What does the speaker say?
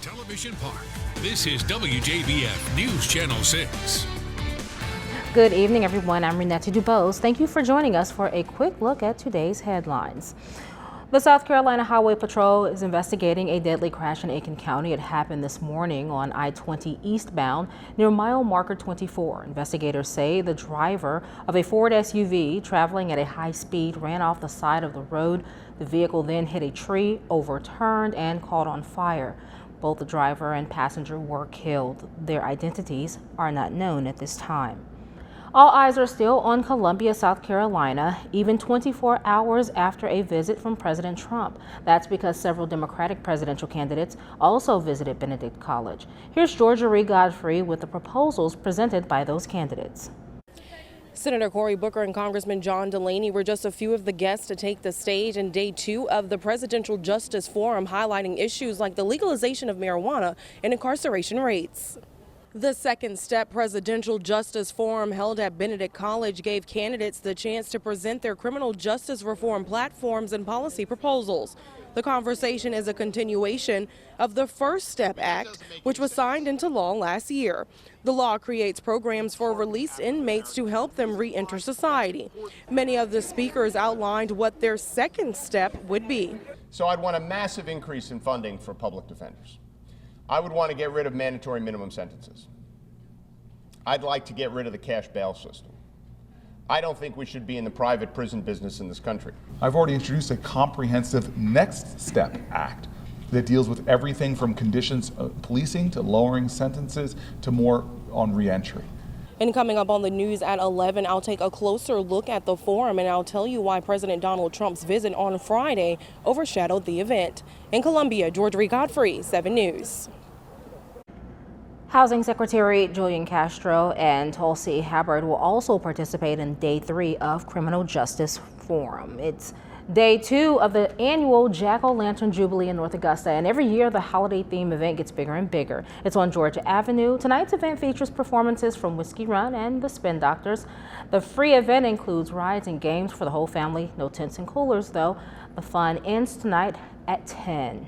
Television Park. This is WJBF News Channel 6. Good evening, everyone. I'm Renetta Dubose. Thank you for joining us for a quick look at today's headlines. The South Carolina Highway Patrol is investigating a deadly crash in Aiken County. It happened this morning on I-20 eastbound near mile marker 24. Investigators say the driver of a Ford SUV traveling at a high speed ran off the side of the road. The vehicle then hit a tree, overturned, and caught on fire. Both the driver and passenger were killed. Their identities are not known at this time. All eyes are still on Columbia, South Carolina, even 24 hours after a visit from President Trump. That's because several Democratic presidential candidates also visited Benedict College. Here's Georgia Reed Godfrey with the proposals presented by those candidates. Senator Cory Booker and Congressman John Delaney were just a few of the guests to take the stage in day 2 of the Presidential Justice Forum, highlighting issues like the legalization of marijuana and incarceration rates. The Second Step Presidential Justice Forum held at Benedict College gave candidates the chance to present their criminal justice reform platforms and policy proposals. The conversation is a continuation of the First Step Act, which was signed into law last year. The law creates programs for released inmates to help them re-enter society. Many of the speakers outlined what their second step would be. So I'd want a massive increase in funding for public defenders. I would want to get rid of mandatory minimum sentences. I'd like to get rid of the cash bail system. I don't think we should be in the private prison business in this country. I've already introduced a comprehensive Next Step Act that deals with everything from conditions of policing to lowering sentences to more on reentry. And coming up on the news at 11, I'll take a closer look at the forum and I'll tell you why President Donald Trump's visit on Friday overshadowed the event. In Columbia, Georgia Reed Godfrey, 7 News. Housing Secretary Julian Castro and Tulsi Gabbard will also participate in day 3 of Criminal Justice Forum. It's day 2 of the annual Jack-O-Lantern Jubilee in North Augusta, and every year the holiday theme event gets bigger and bigger. It's on Georgia Avenue. Tonight's event features performances from Whiskey Run and the Spin Doctors. The free event includes rides and games for the whole family. No tents and coolers, though. The fun ends tonight at 10.